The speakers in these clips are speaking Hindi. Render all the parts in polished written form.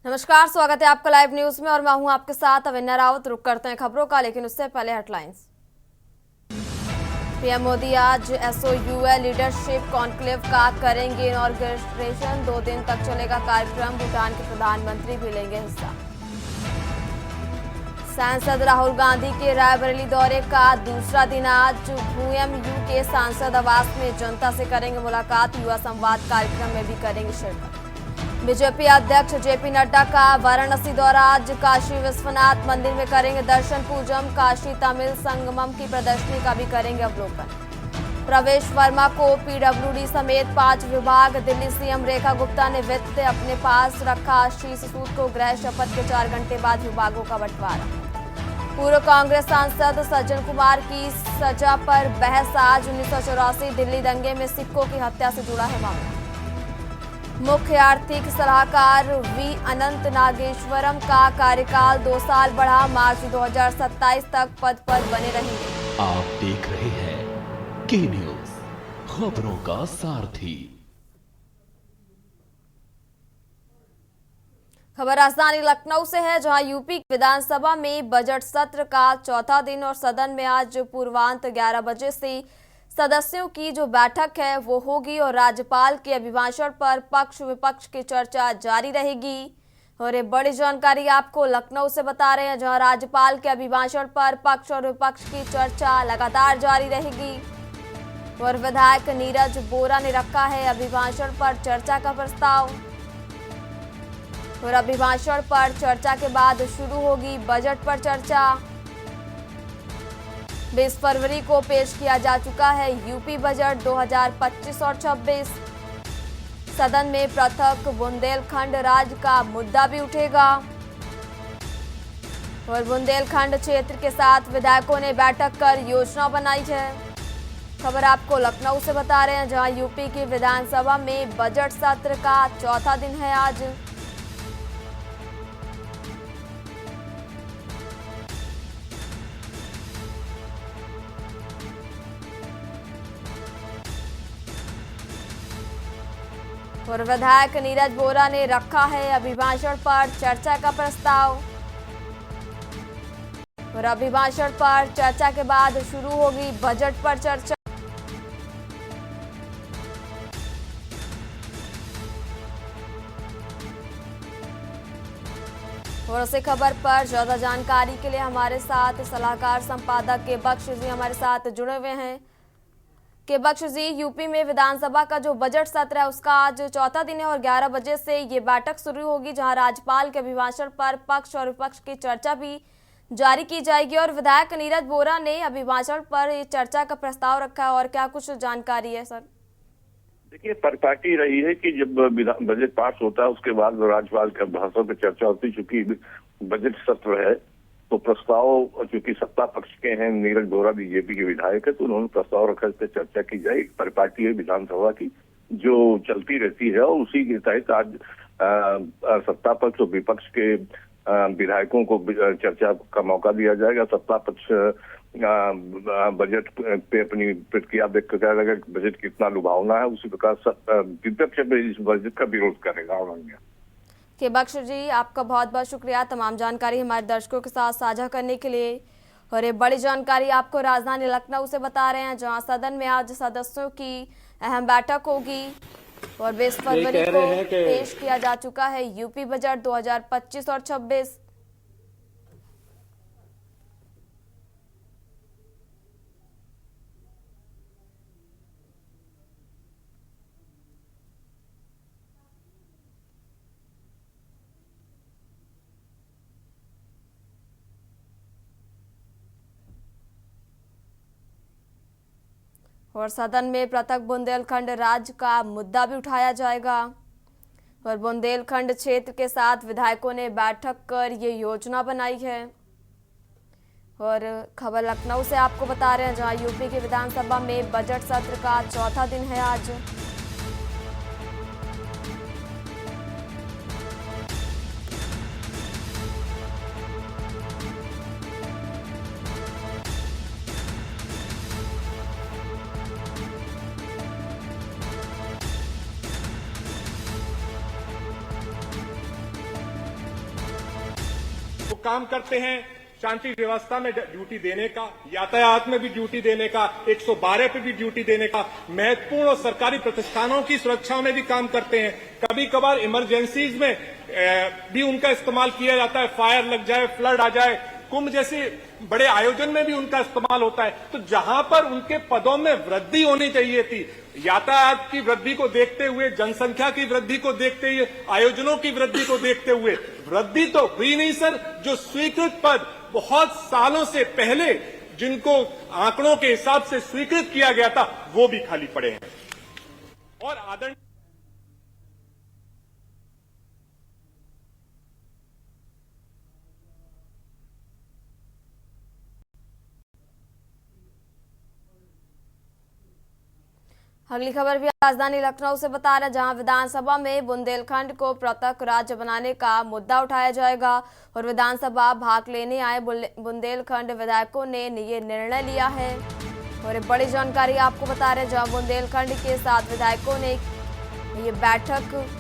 नमस्कार, स्वागत है आपका लाइव न्यूज में और मैं हूं आपके साथ अविन्या रावत। रुक करते हैं खबरों का, लेकिन उससे पहले हेडलाइंस। पीएम मोदी आज एसओयूएल लीडरशिप कॉन्क्लेव का करेंगे इनॉग्रेशन। 2 दिन तक चलेगा कार्यक्रम। भूटान के प्रधानमंत्री भी लेंगे हिस्सा। सांसद राहुल गांधी के रायबरेली दौरे का दूसरा दिन आज भूएमयू के सांसद आवास में जनता से करेंगे मुलाकात। युवा संवाद कार्यक्रम में भी करेंगे शिरकत। बीजेपी अध्यक्ष जेपी नड्डा का वाराणसी दौरा। आज काशी विश्वनाथ मंदिर में करेंगे दर्शन पूजन। काशी तमिल संगमम की प्रदर्शनी का भी करेंगे अवलोकन। प्रवेश वर्मा को पीडब्ल्यूडी समेत 5 विभाग। दिल्ली सीएम रेखा गुप्ता ने वित्त अपने पास रखा। आशीष सूद को गृह शपथ के 4 घंटे बाद विभागों का बंटवारा। पूर्व कांग्रेस सांसद सज्जन कुमार की सजा पर बहस आज। 1984 दिल्ली दंगे में सिखों की हत्या से जुड़ा है मामला। मुख्य आर्थिक सलाहकार वी अनंत नागेश्वरम का कार्यकाल 2 साल बढ़ा। मार्च 2027 तक पद पर बने रहेंगे। आप देख रहे हैं के न्यूज, खबरों का सारथी। खबर राजधानी लखनऊ से है, जहां यूपी विधानसभा में बजट सत्र का चौथा दिन और सदन में आज पूर्वांत 11 बजे से सदस्यों की जो बैठक है वो होगी और राज्यपाल के अभिभाषण पर पक्ष विपक्ष की चर्चा जारी रहेगी। और ये बड़ी जानकारी आपको लखनऊ से बता रहे हैं, जहां राज्यपाल के अभिभाषण पर पक्ष और विपक्ष की चर्चा लगातार जारी रहेगी। और विधायक नीरज बोरा ने रखा है अभिभाषण पर चर्चा का प्रस्ताव। और अभिभाषण पर चर्चा के बाद शुरू होगी बजट पर चर्चा। 20 फरवरी को पेश किया जा चुका है यूपी बजट 2025 और 26। सदन में पृथक बुंदेलखंड राज्य का मुद्दा भी उठेगा। और बुंदेलखंड क्षेत्र के साथ विधायकों ने बैठक कर योजना बनाई है। खबर आपको लखनऊ से बता रहे हैं, जहां यूपी की विधानसभा में बजट सत्र का चौथा दिन है आज। और विधायक नीरज बोरा ने रखा है अभिभाषण पर चर्चा का प्रस्ताव। और अभिभाषण पर चर्चा के बाद शुरू होगी बजट पर चर्चा। और उसी खबर पर ज्यादा जानकारी के लिए हमारे साथ सलाहकार संपादक के बख्श जी हमारे साथ जुड़े हुए हैं। के बख्श जी, यूपी में विधानसभा का जो बजट सत्र है उसका आज चौथा दिन है और 11 बजे से ये बैठक शुरू होगी, जहां राज्यपाल के अभिभाषण पर पक्ष और विपक्ष की चर्चा भी जारी की जाएगी। और विधायक नीरज बोरा ने अभिभाषण पर ये चर्चा का प्रस्ताव रखा है, और क्या कुछ जानकारी है सर? देखिए, परिपाटी रही है कि जब बजट पास होता है उसके बाद राज्यपाल के अभिभाषण पर चर्चा होती। चूंकि बजट सत्र है तो प्रस्ताव, चूंकि सत्ता पक्ष के हैं, नीरज बोरा बीजेपी के विधायक है, तो उन्होंने प्रस्ताव रखा, इस पर चर्चा की जाए। परिपाटी है विधानसभा की जो चलती रहती है, और उसी के तहत आज सत्ता पक्ष और विपक्ष के विधायकों को चर्चा का मौका दिया जाएगा। सत्ता पक्ष बजट पे अपनी प्रतिक्रिया व्यक्त करेगा, बजट कितना लुभावना है। उसी प्रकार विपक्ष इस बजट का विरोध करेगा। के बख्श जी, आपका बहुत बहुत शुक्रिया तमाम जानकारी हमारे दर्शकों के साथ साझा करने के लिए। और ये बड़ी जानकारी आपको राजधानी लखनऊ से बता रहे हैं, जहां सदन में आज सदस्यों की अहम बैठक होगी। और 20 फरवरी को पेश किया जा चुका है यूपी बजट 2025 और 26। और सदन में पृथक बुंदेलखंड राज्य का मुद्दा भी उठाया जाएगा। और बुंदेलखंड क्षेत्र के साथ विधायकों ने बैठक कर ये योजना बनाई है। और खबर लखनऊ से आपको बता रहे हैं, जहां यूपी की विधानसभा में बजट सत्र का चौथा दिन है आज। काम करते हैं शांति व्यवस्था में ड्यूटी देने का, यातायात में भी ड्यूटी देने का, 112 पे भी ड्यूटी देने का, महत्वपूर्ण और सरकारी प्रतिष्ठानों की सुरक्षा में भी काम करते हैं। कभी कभार इमरजेंसीज में भी उनका इस्तेमाल किया जाता है, फायर लग जाए, फ्लड आ जाए, कुंभ जैसे बड़े आयोजन में भी उनका इस्तेमाल होता है। तो जहां पर उनके पदों में वृद्धि होनी चाहिए थी, यातायात की वृद्धि को देखते हुए, जनसंख्या की वृद्धि को देखते हुए, आयोजनों की वृद्धि को देखते हुए वृद्धि तो हुई नहीं सर। जो स्वीकृत पद बहुत सालों से पहले जिनको आंकड़ों के हिसाब से स्वीकृत किया गया था वो भी खाली पड़े हैं। और आदरणीय अगली खबर भी राजधानी लखनऊ से बता रहा है, जहां विधानसभा में बुंदेलखंड को पृथक राज्य बनाने का मुद्दा उठाया जाएगा और विधानसभा भाग लेने आए बुंदेलखंड विधायकों ने ये निर्णय लिया है। और एक बड़ी जानकारी आपको बता रहे हैं, जहां बुंदेलखंड के 7 विधायकों ने ये बैठक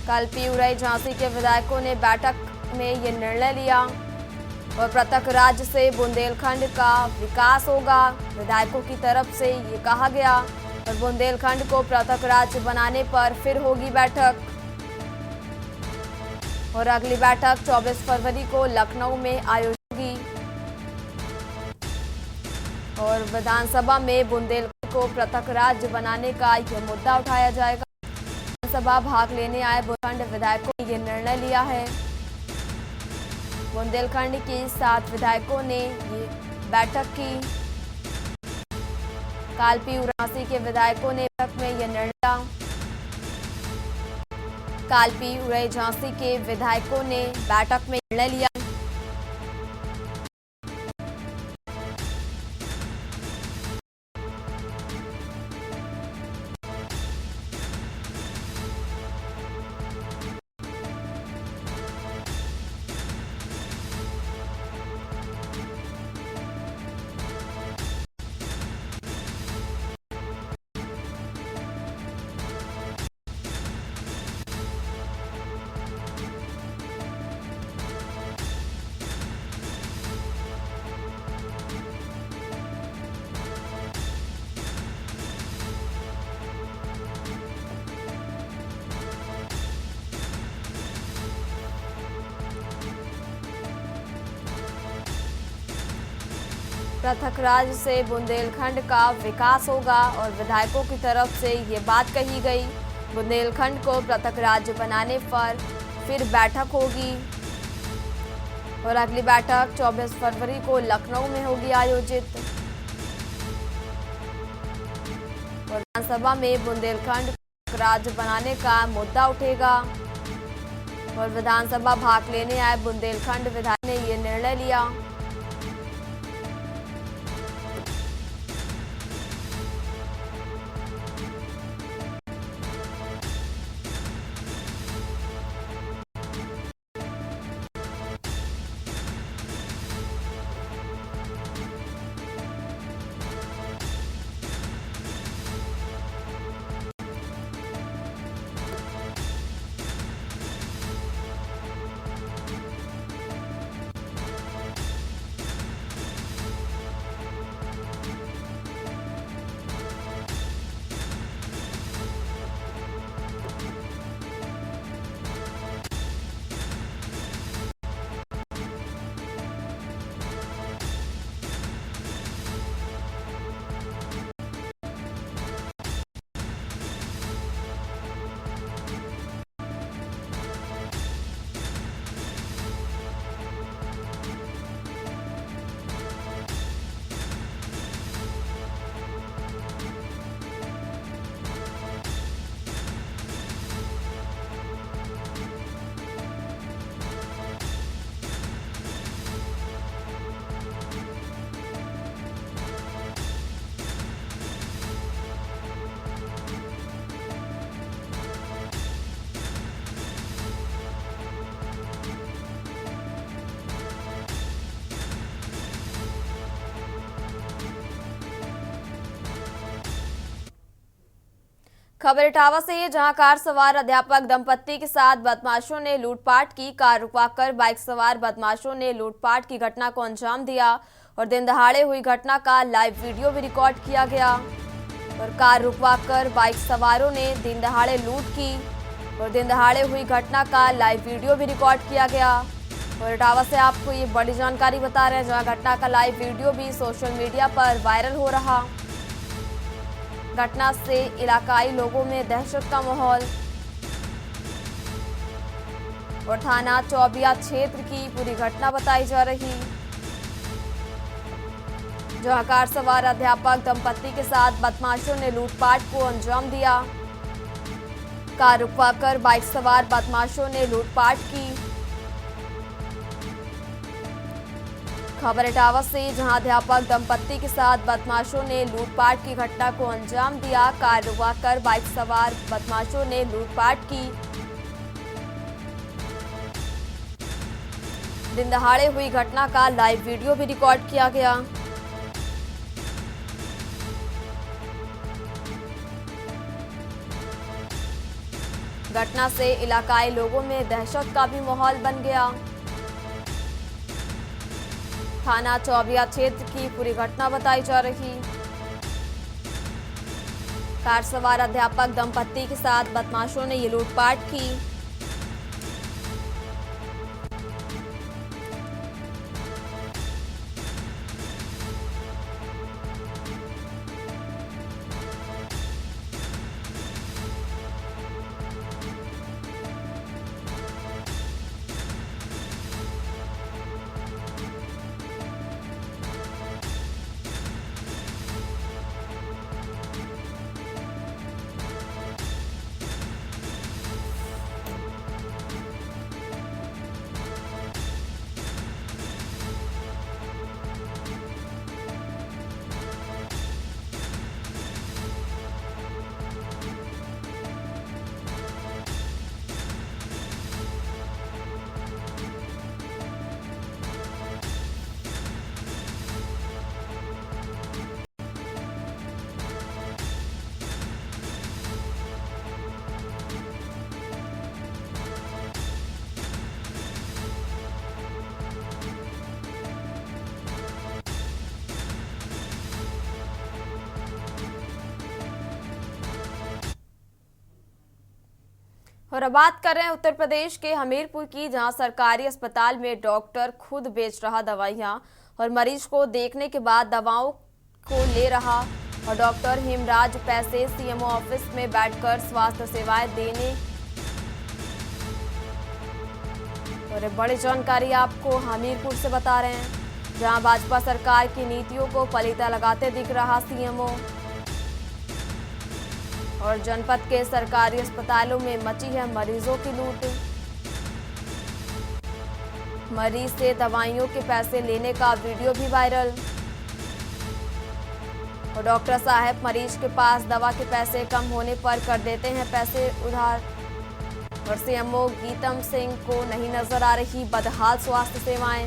कल पीयूराई झांसी के विधायकों ने बैठक में ये निर्णय लिया और पृथक राज्य से बुंदेलखंड का विकास होगा। विधायकों की तरफ से ये कहा गया और बुंदेलखंड को पृथक राज्य बनाने पर फिर होगी बैठक। और अगली बैठक 24 फरवरी को लखनऊ में आयोजित होगी और विधानसभा में बुंदेलखंड को पृथक राज्य बनाने का यह मुद्दा उठाया जाएगा। सभा भाग लेने आए बुंदेलखंड विधायकों ने ये निर्णय लिया है। बुंदेलखंड के 7 विधायकों ने ये बैठक की। कालपी उरासी के विधायकों ने बैठक में ये निर्णय लिया। कालपी उराई झांसी के विधायकों ने बैठक में निर्णय लिया। पृथक राज्य से बुंदेलखंड का विकास होगा और विधायकों की तरफ से ये बात कही गई। बुंदेलखंड को पृथक राज्य बनाने पर फिर बैठक होगी और अगली बैठक 24 फरवरी को लखनऊ में होगी आयोजित। और विधानसभा में बुंदेलखंड राज्य बनाने का मुद्दा उठेगा और विधानसभा भाग लेने आए बुंदेलखंड विधायक ने ये निर्णय लिया। खबर इटावा से है, जहां कार सवार अध्यापक दंपत्ति के साथ बदमाशों ने लूटपाट की। कार रुकवाकर बाइक सवार बदमाशों ने लूटपाट की घटना को अंजाम दिया और दिन दहाड़े हुई घटना का लाइव वीडियो भी रिकॉर्ड किया गया। और कार रुकवाकर बाइक सवारों ने दिन दहाड़े लूट की और दिन दहाड़े हुई घटना का लाइव वीडियो भी रिकॉर्ड किया गया। और इटावा से आपको ये बड़ी जानकारी बता रहे हैं, जहां घटना का लाइव वीडियो भी सोशल मीडिया पर वायरल हो रहा। घटना से इलाकाई लोगों में दहशत का माहौल और थाना चौबिया क्षेत्र की पूरी घटना बताई जा रही, जहां कार सवार अध्यापक दंपत्ति के साथ बदमाशों ने लूटपाट को अंजाम दिया। कार रुकवाकर बाइक सवार बदमाशों ने लूटपाट की। खबर इटावा से, जहां अध्यापक दंपत्ति के साथ बदमाशों ने लूटपाट की घटना को अंजाम दिया। कार रुकवाकर बाइक सवार बदमाशों ने लूटपाट की। दिन दहाड़े हुई घटना का लाइव वीडियो भी रिकॉर्ड किया गया। घटना से इलाकाई लोगों में दहशत का भी माहौल बन गया। थाना चौबिया क्षेत्र की पूरी घटना बताई जा रही। कार सवार अध्यापक दंपत्ति के साथ बदमाशों ने ये लूटपाट की। और अब बात कर रहे हैं उत्तर प्रदेश के हमीरपुर की, जहां सरकारी अस्पताल में डॉक्टर खुद बेच रहा दवाइयां और मरीज को देखने के बाद दवाओं को ले रहा। और डॉक्टर हेमराज पैसे सीएमओ ऑफिस में बैठकर स्वास्थ्य सेवाएं देने। और एक बड़ी जानकारी आपको हमीरपुर से बता रहे हैं, जहां भाजपा सरकार की नीतियों को पलीता लगाते दिख रहा सीएमओ। और जनपद के सरकारी अस्पतालों में मची है मरीजों की लूट। मरीज से दवाइयों के पैसे लेने का वीडियो भी वायरल। और डॉक्टर साहब मरीज के पास दवा के पैसे कम होने पर कर देते हैं पैसे उधार। और सीएमओ गीतम सिंह को नहीं नजर आ रही बदहाल स्वास्थ्य सेवाएं।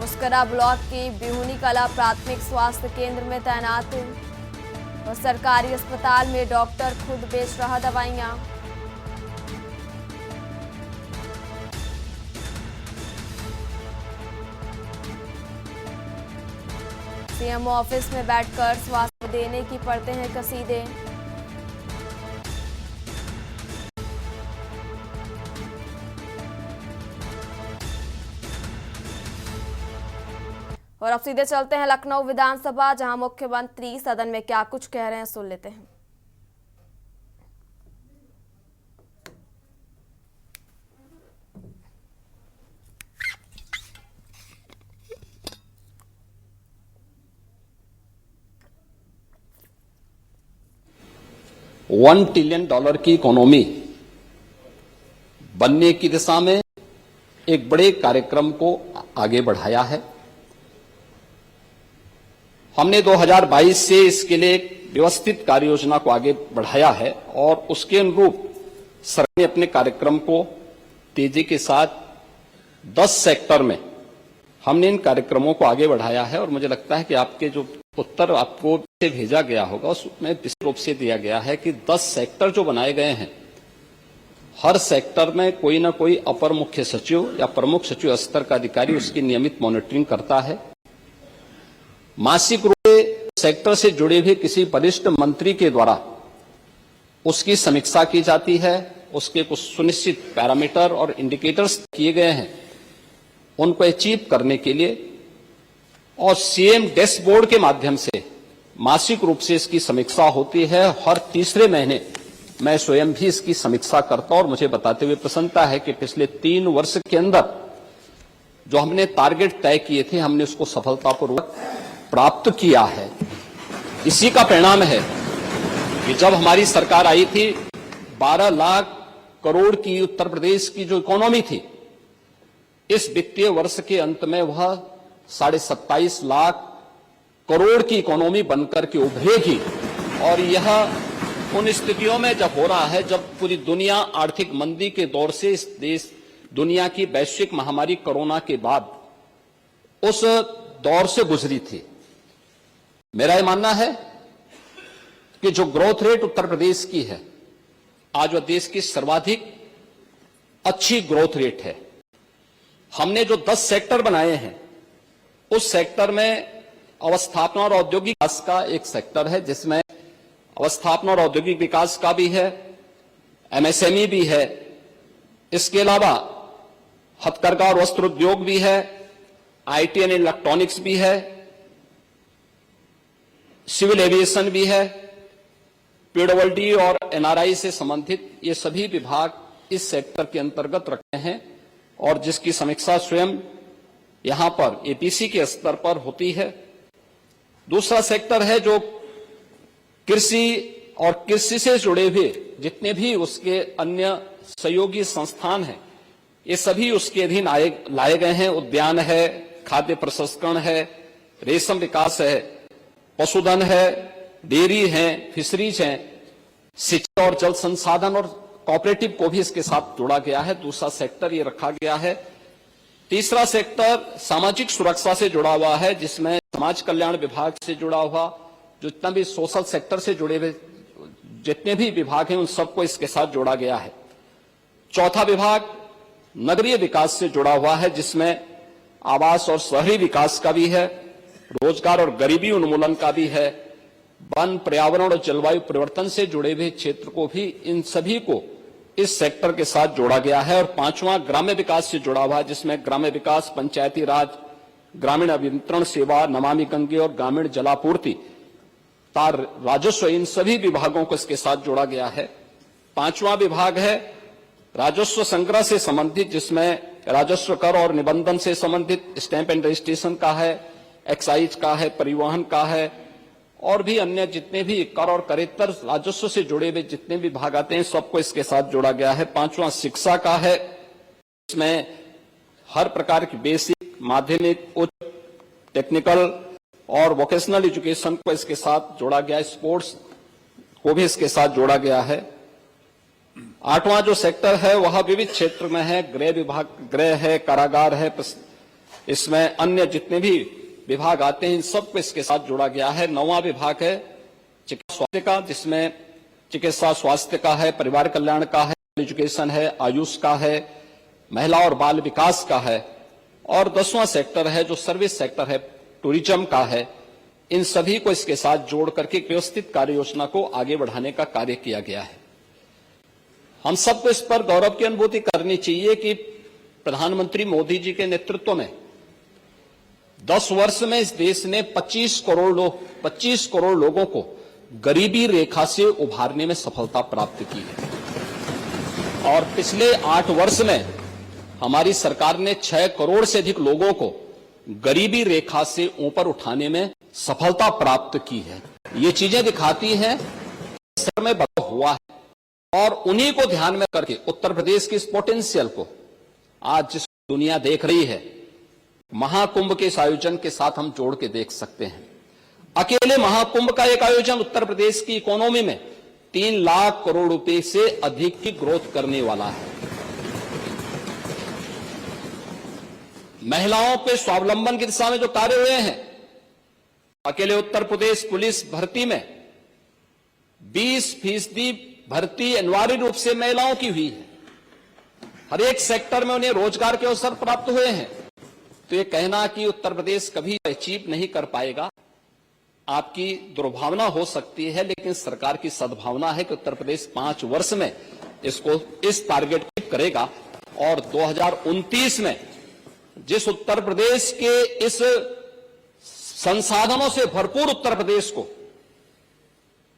मुस्करा ब्लॉक की बिहुनी कला प्राथमिक स्वास्थ्य केंद्र में तैनात और सरकारी अस्पताल में डॉक्टर खुद बेच रहा दवाइयां। सीएमओ ऑफिस में बैठकर स्वास्थ्य देने की पड़ते हैं कसीदे। और अब सीधे चलते हैं लखनऊ विधानसभा, जहां मुख्यमंत्री सदन में क्या कुछ कह रहे हैं, सुन लेते हैं। $1 ट्रिलियन की इकोनॉमी बनने की दिशा में एक बड़े कार्यक्रम को आगे बढ़ाया है। हमने 2022 से इसके लिए एक व्यवस्थित कार्य योजना को आगे बढ़ाया है और उसके अनुरूप सरकार ने अपने कार्यक्रम को तेजी के साथ 10 सेक्टर में हमने इन कार्यक्रमों को आगे बढ़ाया है। और मुझे लगता है कि आपके जो उत्तर आपको से भेजा गया होगा उसमें विशेष रूप से दिया गया है कि 10 सेक्टर जो बनाए गए हैं, हर सेक्टर में कोई ना कोई अपर मुख्य सचिव या प्रमुख सचिव स्तर का अधिकारी उसकी नियमित मॉनिटरिंग करता है। मासिक रूप से सेक्टर से जुड़े हुए किसी वरिष्ठ मंत्री के द्वारा उसकी समीक्षा की जाती है। उसके कुछ सुनिश्चित पैरामीटर और इंडिकेटर्स किए गए हैं, उनको अचीव करने के लिए और सीएम डैशबोर्ड के माध्यम से मासिक रूप से इसकी समीक्षा होती है। हर तीसरे महीने मैं स्वयं भी इसकी समीक्षा करता हूं और मुझे बताते हुए प्रसन्नता है कि पिछले 3 वर्ष के अंदर जो हमने टारगेट तय किए थे, हमने उसको सफलतापूर्वक प्राप्त किया है। इसी का परिणाम है कि जब हमारी सरकार आई थी, 12 लाख करोड़ की उत्तर प्रदेश की जो इकोनॉमी थी, इस वित्तीय वर्ष के अंत में वह 27.5 लाख करोड़ की इकोनॉमी बनकर के उभरेगी। और यह उन स्थितियों में जब हो रहा है जब पूरी दुनिया आर्थिक मंदी के दौर से इस देश दुनिया की वैश्विक महामारी कोरोना के बाद उस दौर से गुजरी थी। मेरा यह मानना है कि जो ग्रोथ रेट उत्तर प्रदेश की है, आज वह देश की सर्वाधिक अच्छी ग्रोथ रेट है। हमने जो 10 सेक्टर बनाए हैं, उस सेक्टर में अवस्थापना और औद्योगिक विकास का एक सेक्टर है, जिसमें अवस्थापना और औद्योगिक विकास का भी है, एमएसएमई भी है, इसके अलावा हथकरघा और वस्त्र उद्योग भी है, आईटी एंड इलेक्ट्रॉनिक्स भी है, सिविल एविएशन भी है, पीडब्ल्यूडी और एनआरआई से संबंधित ये सभी विभाग इस सेक्टर के अंतर्गत रखे हैं और जिसकी समीक्षा स्वयं यहां पर एपीसी के स्तर पर होती है। दूसरा सेक्टर है जो कृषि और कृषि से जुड़े हुए जितने भी उसके अन्य सहयोगी संस्थान हैं, ये सभी उसके अधीन लाए गए हैं। उद्यान है, खाद्य प्रसंस्करण है, रेशम विकास है, पशुधन है, डेयरी है, फिशरीज है, सिंचाई और जल संसाधन और कोऑपरेटिव को भी इसके साथ जोड़ा गया है। दूसरा सेक्टर ये रखा गया है। तीसरा सेक्टर सामाजिक सुरक्षा से जुड़ा हुआ है, जिसमें समाज कल्याण विभाग से जुड़ा हुआ जो जितना भी सोशल सेक्टर से जुड़े हुए जितने भी विभाग हैं, उन सबको इसके साथ जोड़ा गया है। चौथा विभाग नगरीय विकास से जुड़ा हुआ है, जिसमें आवास और शहरी विकास का भी है, रोजगार और गरीबी उन्मूलन का भी है, वन, पर्यावरण और जलवायु परिवर्तन से जुड़े हुए क्षेत्र को भी, इन सभी को इस सेक्टर के साथ जोड़ा गया है। और पांचवां ग्राम्य विकास से जुड़ा हुआ है, जिसमें ग्राम्य विकास, पंचायती राज, ग्रामीण अभियंत्रण सेवा, नमामि गंगे और ग्रामीण जलापूर्ति, तार राजस्व, इन सभी विभागों को इसके साथ जोड़ा गया है। पांचवां विभाग है राजस्व संग्रह से संबंधित, जिसमें राजस्व कर और निबंधन से संबंधित स्टैंप एंड रजिस्ट्रेशन का है, एक्साइज का है, परिवहन का है और भी अन्य जितने भी कर और करेत्तर राजस्व से जुड़े हुए जितने भी विभाग आते हैं, सबको इसके साथ जोड़ा गया है। पांचवां शिक्षा का है, इसमें हर प्रकार की बेसिक, माध्यमिक, उच्च, टेक्निकल और वोकेशनल एजुकेशन को इसके साथ जोड़ा गया है। स्पोर्ट्स को भी इसके साथ जोड़ा गया है। आठवां जो सेक्टर है वह विविध क्षेत्र में है, गृह विभाग, गृह है, कारागार है, इसमें अन्य जितने भी विभाग आते हैं इन सबको इसके साथ जोड़ा गया है। नौवां विभाग है चिकित्सा स्वास्थ्य का, जिसमें चिकित्सा स्वास्थ्य का है, परिवार कल्याण का है, एजुकेशन है, आयुष का है, महिला और बाल विकास का है। और 10वां सेक्टर है जो सर्विस सेक्टर है, टूरिज्म का है। इन सभी को इसके साथ जोड़ करके एक व्यवस्थित कार्य योजना को आगे बढ़ाने का कार्य किया गया है। हम सबको इस पर गौरव की अनुभूति करनी चाहिए कि प्रधानमंत्री मोदी जी के नेतृत्व में 10 वर्ष में इस देश ने 25 करोड़ लोगों को गरीबी रेखा से उभारने में सफलता प्राप्त की है। और पिछले 8 वर्ष में हमारी सरकार ने 6 करोड़ से अधिक लोगों को गरीबी रेखा से ऊपर उठाने में सफलता प्राप्त की है। ये चीजें दिखाती हैं सर में बदलाव हुआ है और उन्हीं को ध्यान में करके उत्तर प्रदेश की इस पोटेंशियल को आज जिस दुनिया देख रही है, महाकुंभ के इस आयोजन के साथ हम जोड़ के देख सकते हैं। अकेले महाकुंभ का एक आयोजन उत्तर प्रदेश की इकोनॉमी में 3 लाख करोड़ रुपए से अधिक की ग्रोथ करने वाला है। महिलाओं पे स्वावलंबन की दिशा में जो कार्य हुए हैं, अकेले उत्तर प्रदेश पुलिस भर्ती में 20% भर्ती अनिवार्य रूप से महिलाओं की हुई है। हर एक सेक्टर में उन्हें रोजगार के अवसर प्राप्त हुए हैं। तो ये कहना कि उत्तर प्रदेश कभी अचीव नहीं कर पाएगा, आपकी दुर्भावना हो सकती है, लेकिन सरकार की सद्भावना है कि उत्तर प्रदेश 5 वर्ष में इस टारगेट को करेगा। और 2029 में जिस उत्तर प्रदेश के इस संसाधनों से भरपूर उत्तर प्रदेश को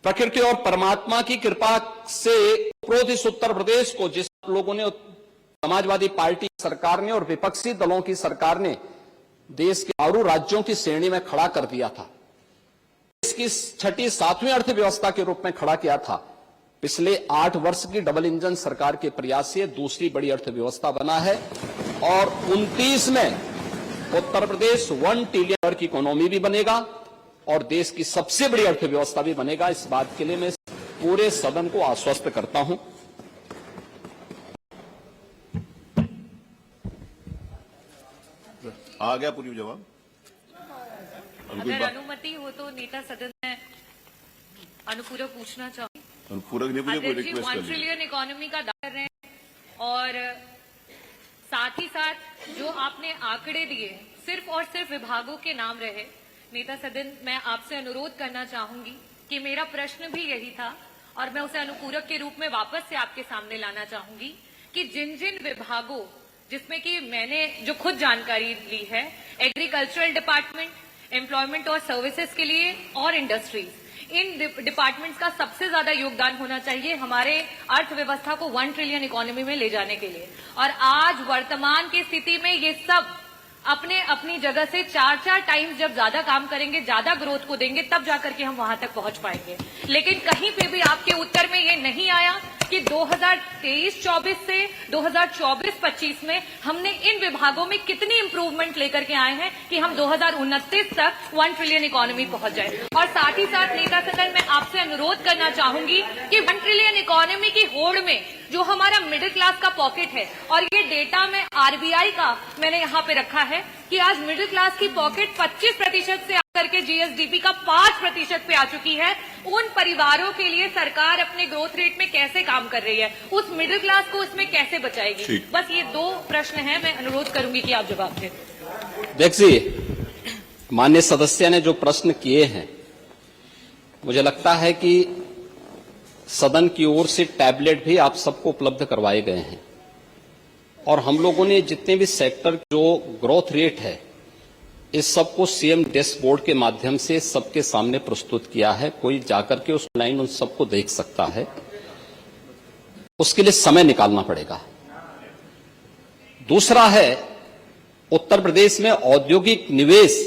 प्रकृति और परमात्मा की कृपा से उपरोक्त इस उत्तर प्रदेश को जिस लोगों ने, समाजवादी पार्टी सरकार ने और विपक्षी दलों की सरकार ने देश के चारों राज्यों की श्रेणी में खड़ा कर दिया था, देश की 6ठी 7वीं अर्थव्यवस्था के रूप में खड़ा किया था, पिछले 8 वर्ष की डबल इंजन सरकार के प्रयास से दूसरी बड़ी अर्थव्यवस्था बना है। और 29 में उत्तर प्रदेश 1 ट्रिलियन की इकोनॉमी भी बनेगा और देश की सबसे बड़ी अर्थव्यवस्था भी बनेगा। इस बात के लिए मैं पूरे सदन को आश्वस्त करता हूं। आ गया पूरी जवाब। अगर अनुमति हो तो नेता सदन में अनुपूरक पूछना चाहूंगी। पूरक नहीं पूछे, कोई अध्यक्ष जी, रिक्वेस्ट 1 कर ली। ट्रिलियन इकोनॉमी का दावा कर रहे हैं और साथ ही साथ जो आपने आंकड़े दिए सिर्फ और सिर्फ विभागों के नाम रहे। नेता सदन, मैं आपसे अनुरोध करना चाहूंगी कि मेरा प्रश्न भी यही था और मैं उसे अनुपूरक के रूप में वापस से आपके सामने लाना चाहूंगी कि जिन जिन विभागों, जिसमें कि मैंने जो खुद जानकारी ली है, एग्रीकल्चरल डिपार्टमेंट, एम्प्लॉयमेंट और सर्विसेज के लिए और इंडस्ट्रीज, इन डिपार्टमेंट्स का सबसे ज्यादा योगदान होना चाहिए हमारे अर्थव्यवस्था को 1 ट्रिलियन इकोनॉमी में ले जाने के लिए। और आज वर्तमान की स्थिति में ये सब अपने अपनी जगह से 4-4 टाइम्स जब ज्यादा काम करेंगे, ज्यादा ग्रोथ को देंगे, तब जाकर के हम वहां तक पहुंच पाएंगे। लेकिन कहीं पे भी आपके उत्तर में ये नहीं आया कि 2023-24 से 2024-25 में हमने इन विभागों में कितनी इंप्रूवमेंट लेकर के आए हैं कि हम 2029 तक 1 ट्रिलियन इकोनॉमी पहुंच जाए। और साथ ही साथ नेता सदन, मैं आपसे अनुरोध करना चाहूंगी कि 1 ट्रिलियन इकोनॉमी की होड़ में जो हमारा मिडिल क्लास का पॉकेट है, और ये डेटा में आरबीआई का मैंने यहाँ पे रखा है कि आज मिडिल क्लास की पॉकेट 25% से आकर के जीएसडीपी का 5% पे आ चुकी है। उन परिवारों के लिए सरकार अपने ग्रोथ रेट में कैसे काम कर रही है, उस मिडिल क्लास को उसमें कैसे बचाएगी? बस ये 2 प्रश्न हैं, मैं अनुरोध करूंगी कि आप जवाब दें। देखिए, माननीय सदस्य ने जो प्रश्न किए हैं, मुझे लगता है कि सदन की ओर से टैबलेट भी आप सबको उपलब्ध करवाए गए हैं और हम लोगों ने जितने भी सेक्टर जो ग्रोथ रेट है, इस सबको सीएम डैशबोर्ड के माध्यम से सबके सामने प्रस्तुत किया है। कोई जाकर के उस लाइन उन सबको देख सकता है, उसके लिए समय निकालना पड़ेगा। दूसरा है, उत्तर प्रदेश में औद्योगिक निवेश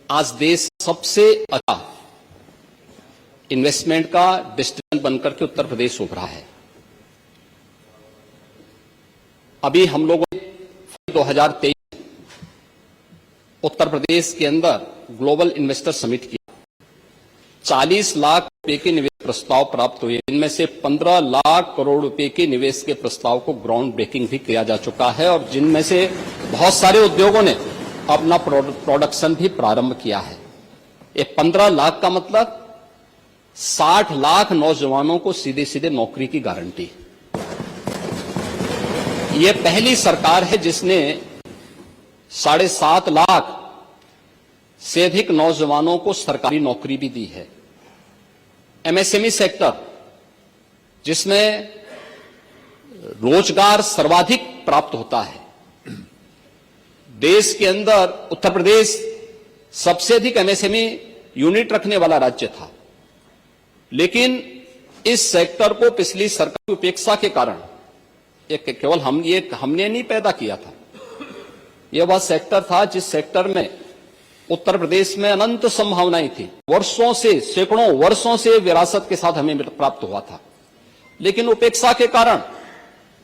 आज देश सबसे अच्छा इन्वेस्टमेंट का डेस्टिनेशन बनकर के उत्तर प्रदेश उभरा है। अभी हम लोगों ने 2023 उत्तर प्रदेश के अंदर ग्लोबल इन्वेस्टर समिट किया। 40 लाख रुपए के निवेश प्रस्ताव प्राप्त हुए, इनमें से 15 लाख करोड़ रुपए के निवेश के प्रस्ताव को ग्राउंड ब्रेकिंग भी किया जा चुका है और जिनमें से बहुत सारे उद्योगों ने अपना प्रोडक्शन भी प्रारंभ किया है। ये 15 लाख का मतलब 60 लाख नौजवानों को सीधे सीधे नौकरी की गारंटी। ये पहली सरकार है जिसने 7.5 लाख से अधिक नौजवानों को सरकारी नौकरी भी दी है। एमएसएमई सेक्टर, जिसमें रोजगार सर्वाधिक प्राप्त होता है, देश के अंदर उत्तर प्रदेश सबसे अधिक एमएसएमई यूनिट रखने वाला राज्य था, लेकिन इस सेक्टर को पिछली सरकार की उपेक्षा के कारण, एक केवल हमने नहीं पैदा किया था, यह वह सेक्टर था जिस सेक्टर में उत्तर प्रदेश में अनंत संभावनाएं थी। वर्षों से, सैकड़ों वर्षों से विरासत के साथ हमें प्राप्त हुआ था, लेकिन उपेक्षा के कारण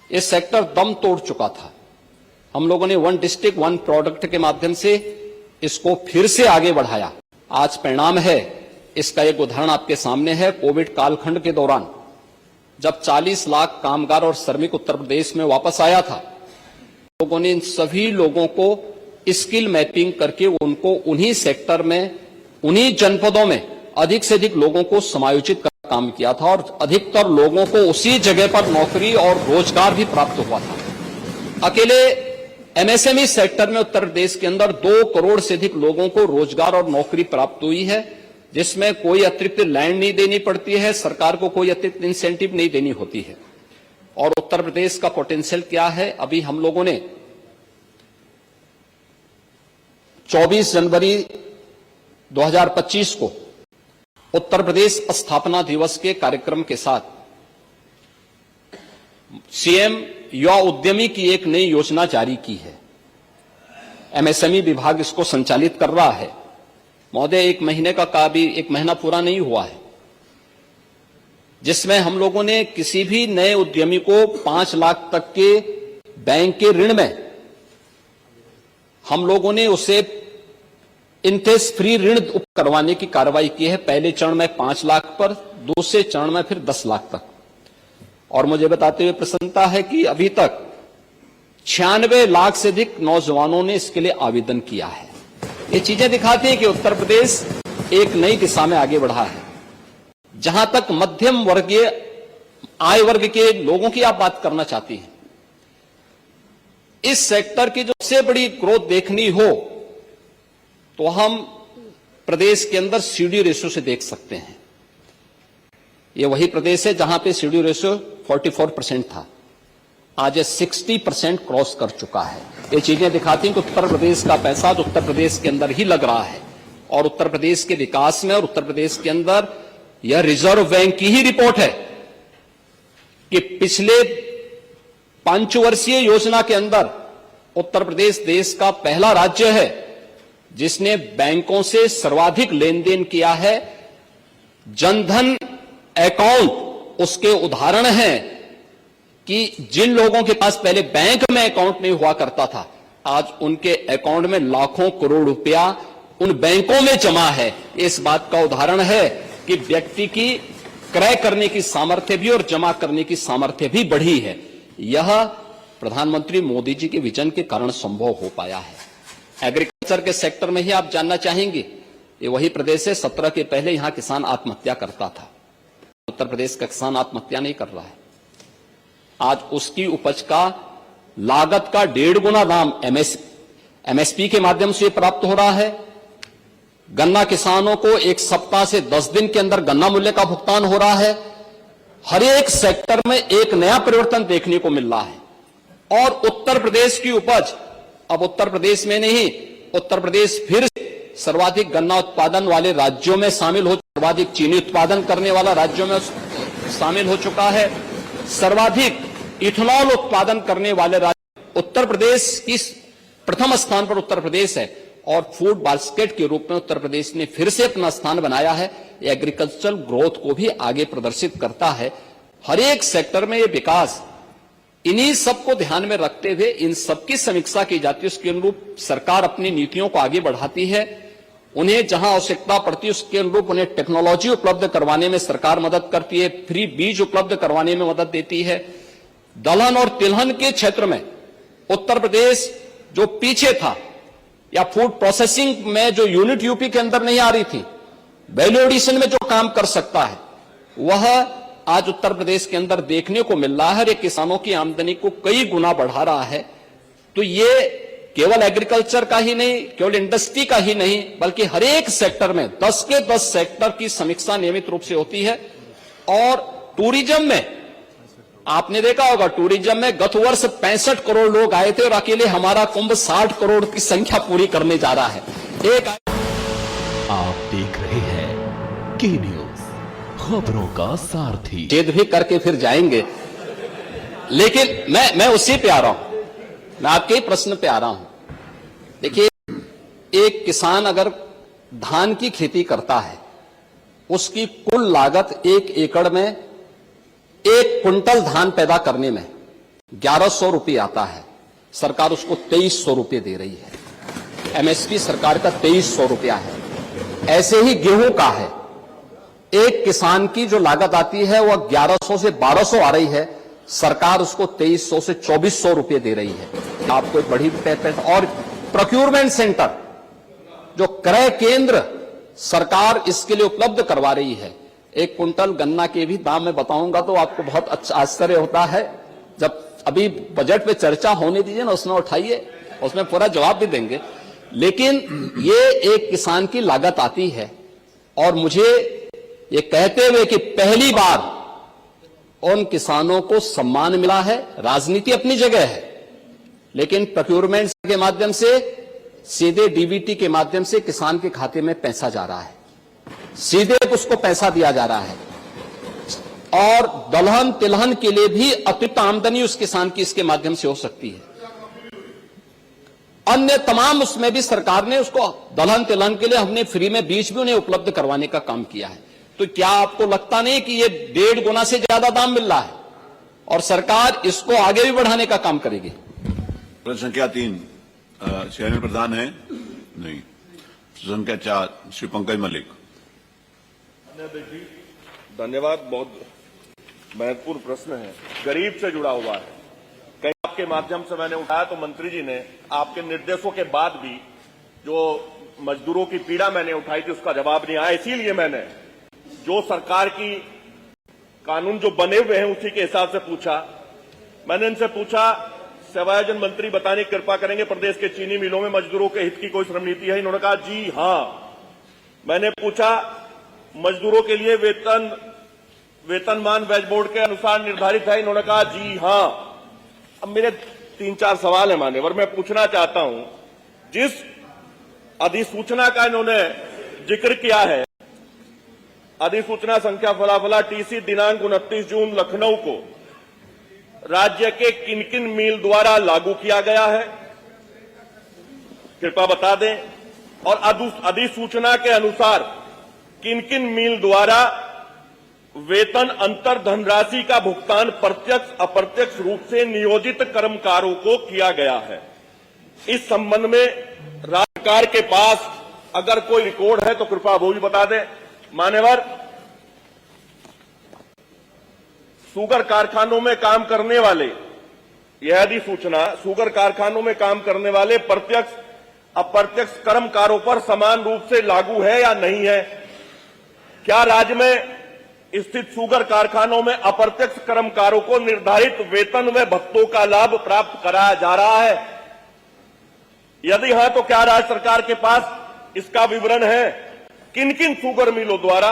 यह सेक्टर दम तोड़ चुका था। हम लोगों ने 1 डिस्ट्रिक्ट 1 प्रोडक्ट के माध्यम से इसको फिर से आगे बढ़ाया। आज परिणाम है, इसका एक उदाहरण आपके सामने है। कोविड कालखंड के दौरान जब 40 लाख कामगार और श्रमिक उत्तर प्रदेश में वापस आया था, लोगों ने इन सभी लोगों को स्किल मैपिंग करके उनको उन्हीं सेक्टर में, उन्हीं जनपदों में अधिक से अधिक लोगों को समायोजित कर काम किया था और अधिकतर लोगों को उसी जगह पर नौकरी और रोजगार भी प्राप्त हुआ था। अकेले एमएसएमई सेक्टर में उत्तर प्रदेश के अंदर 2 करोड़ से अधिक लोगों को रोजगार और नौकरी प्राप्त हुई है, जिसमें कोई अतिरिक्त लैंड नहीं देनी पड़ती है, सरकार को कोई अतिरिक्त इंसेंटिव नहीं देनी होती है। और उत्तर प्रदेश का पोटेंशियल क्या है, अभी हम लोगों ने 24 जनवरी 2025 को उत्तर प्रदेश स्थापना दिवस के कार्यक्रम के साथ सीएम युवा उद्यमी की एक नई योजना जारी की है। एमएसएमई विभाग इसको संचालित कर रहा है। महोदय, 1 महीने का भी 1 महीना पूरा नहीं हुआ है, जिसमें हम लोगों ने किसी भी नए उद्यमी को 5 लाख तक के बैंक के ऋण में हम लोगों ने उसे इंटरेस्ट फ्री ऋण करवाने की कार्रवाई की है। पहले चरण में 5 लाख पर, दूसरे चरण में फिर 10 लाख तक। और मुझे बताते हुए प्रसन्नता है कि अभी तक 96 लाख से अधिक नौजवानों ने इसके लिए आवेदन किया है। ये चीजें दिखाती हैं कि उत्तर प्रदेश एक नई दिशा में आगे बढ़ा है। जहां तक मध्यम वर्गीय आय वर्ग के लोगों की आप बात करना चाहती हैं, इस सेक्टर की जो सबसे बड़ी ग्रोथ देखनी हो तो हम प्रदेश के अंदर सीडी रेशियो से देख सकते हैं। यह वही प्रदेश है जहां पे सीडी रेशियो 44% था, आज 60% क्रॉस कर चुका है। ये चीजें दिखाती हैं कि उत्तर प्रदेश का पैसा तो उत्तर प्रदेश के अंदर ही लग रहा है और उत्तर प्रदेश के विकास में और उत्तर प्रदेश के अंदर यह रिजर्व बैंक की ही रिपोर्ट है कि पिछले 5 वर्षीय योजना के अंदर उत्तर प्रदेश देश का पहला राज्य है जिसने बैंकों से सर्वाधिक लेन देन किया है। जनधन अकाउंट उसके उदाहरण हैं कि जिन लोगों के पास पहले बैंक में अकाउंट नहीं हुआ करता था, आज उनके अकाउंट में लाखों करोड़ रुपया उन बैंकों में जमा है। इस बात का उदाहरण है कि व्यक्ति की क्रय करने की सामर्थ्य भी और जमा करने की सामर्थ्य भी बढ़ी है। यह प्रधानमंत्री मोदी जी के विजन के कारण संभव हो पाया है। एग्रीकल्चर के सेक्टर में ही आप जानना चाहेंगे, ये वही प्रदेश है 17 के पहले यहां किसान आत्महत्या करता था। उत्तर प्रदेश का किसान आत्महत्या नहीं कर रहा है। आज उसकी उपज का लागत का 1.5 गुना दाम एमएसपी के माध्यम से प्राप्त हो रहा है। गन्ना किसानों को 1 सप्ताह से 10 दिन के अंदर गन्ना मूल्य का भुगतान हो रहा है। हर एक सेक्टर में एक नया परिवर्तन देखने को मिल रहा है और उत्तर प्रदेश की उपज अब उत्तर प्रदेश में नहीं, उत्तर प्रदेश फिर सर्वाधिक गन्ना उत्पादन वाले राज्यों में शामिल हो, सर्वाधिक चीनी उत्पादन करने वाला राज्यों में शामिल हो चुका है। सर्वाधिक इथेनॉल उत्पादन करने वाले राज्य उत्तर प्रदेश की प्रथम स्थान पर उत्तर प्रदेश है और फूड बास्केट के रूप में उत्तर प्रदेश ने फिर से अपना स्थान बनाया है। एग्रीकल्चरल ग्रोथ को भी आगे प्रदर्शित करता है। हर एक सेक्टर में यह विकास इन्हीं सबको ध्यान में रखते हुए इन सबकी समीक्षा की जाती है। उसके अनुरूप सरकार अपनी नीतियों को आगे बढ़ाती है। उन्हें जहां आवश्यकता पड़ती है उसके अनुरूप उन्हें टेक्नोलॉजी उपलब्ध करवाने में सरकार मदद करती है, फ्री बीज उपलब्ध करवाने में मदद देती है। दलहन और तिलहन के क्षेत्र में उत्तर प्रदेश जो पीछे था या फूड प्रोसेसिंग में जो यूनिट यूपी के अंदर नहीं आ रही थी, वैल्यू एडिशन में जो काम कर सकता है वह आज उत्तर प्रदेश के अंदर देखने को मिल रहा है। और ये किसानों की आमदनी को कई गुना बढ़ा रहा है। तो ये केवल एग्रीकल्चर का ही नहीं, केवल इंडस्ट्री का ही नहीं, बल्कि हर एक सेक्टर में 10 के 10 सेक्टर की समीक्षा नियमित रूप से होती है। और टूरिज्म में आपने देखा होगा, टूरिज्म में गत वर्ष 65 करोड़ लोग आए थे और अकेले हमारा कुंभ 60 करोड़ की संख्या पूरी करने जा रहा है। आप देख रहे हैं के न्यूज, खबरों का सारथी। छेद भी करके फिर जाएंगे, लेकिन मैं उसी पे आ रहा हूं, मैं आपके ही प्रश्न पे आ रहा हूं। देखिए, एक किसान अगर धान की खेती करता है, उसकी कुल लागत 1 एकड़ में 1 कुंटल धान पैदा करने में 1100 रुपये आता है। सरकार उसको 2300 रुपये दे रही है। एमएसपी सरकार का 2300 रुपया है। ऐसे ही गेहूं का है, एक किसान की जो लागत आती है वह 1100 से 1200 आ रही है, सरकार उसको 2300 से 2400 रुपये दे रही है। आपको एक बड़ी और प्रोक्यूरमेंट सेंटर, जो क्रय केंद्र सरकार इसके लिए उपलब्ध करवा रही है। एक कुंटल गन्ना के भी दाम मैं बताऊंगा तो आपको बहुत अच्छा आश्चर्य होता है। जब अभी बजट पे चर्चा होने दीजिए ना, उसमें उठाइए, उसमें पूरा जवाब भी देंगे। लेकिन ये एक किसान की लागत आती है और मुझे ये कहते हुए कि पहली बार उन किसानों को सम्मान मिला है। राजनीति अपनी जगह है, लेकिन प्रोक्यूरमेंट के माध्यम से सीधे डीबीटी के माध्यम से किसान के खाते में पैसा जा रहा है, सीधे उसको पैसा दिया जा रहा है और दलहन तिलहन के लिए भी अतिरिक्त आमदनी उस किसान की इसके माध्यम से हो सकती है। अन्य तमाम उसमें भी सरकार ने उसको दलहन तिलहन के लिए हमने फ्री में बीज भी उन्हें उपलब्ध करवाने का काम किया है। तो क्या आपको लगता नहीं कि ये 1.5 गुना से ज्यादा दाम मिल रहा है और सरकार इसको आगे भी बढ़ाने का काम करेगी? प्रश्न संख्या 3 चैनल प्रधान है नहीं। संख्या 4 श्री पंकज मलिक। धन्यवाद। बहुत महत्वपूर्ण प्रश्न है, गरीब से जुड़ा हुआ है। कई आपके माध्यम से मैंने उठाया तो मंत्री जी ने आपके निर्देशों के बाद भी जो मजदूरों की पीड़ा मैंने उठाई थी उसका जवाब नहीं आया। इसीलिए मैंने जो सरकार की कानून जो बने हुए हैं उसी के हिसाब से पूछा। मैंने इनसे पूछा, सेवायोजन मंत्री बताने की कृपा करेंगे प्रदेश के चीनी मिलों में मजदूरों के हित की कोई श्रम नीति है? इन्होंने कहा जी हां। मैंने पूछा, मजदूरों के लिए वेतनमान वेज बोर्ड के अनुसार निर्धारित है? इन्होंने कहा जी हां। अब मेरे 3-4 सवाल है मान्यवर, मैं पूछना चाहता हूं, जिस अधिसूचना का इन्होंने जिक्र किया है, अधिसूचना संख्या फलाफला टीसी दिनांक 29 जून लखनऊ को राज्य के किन किन मिल द्वारा लागू किया गया है, कृपया बता दें। और अधिसूचना के अनुसार किन किन मिल द्वारा वेतन अंतर धनराशि का भुगतान प्रत्यक्ष अप्रत्यक्ष रूप से नियोजित कर्मकारों को किया गया है। इस संबंध में राज्य सरकार के पास अगर कोई रिकॉर्ड है तो कृपया वो भी बता दें। मान्यवर, शुगर कारखानों में काम करने वाले, यह अधिसूचना शुगर कारखानों में काम करने वाले प्रत्यक्ष अप्रत्यक्ष कर्मकारों पर समान रूप से लागू है या नहीं है? क्या राज्य में स्थित शुगर कारखानों में अप्रत्यक्ष कर्मकारों को निर्धारित वेतन व भत्तों का लाभ प्राप्त कराया जा रहा है? यदि हां तो क्या राज्य सरकार के पास इसका विवरण है? किन किन शुगर मिलों द्वारा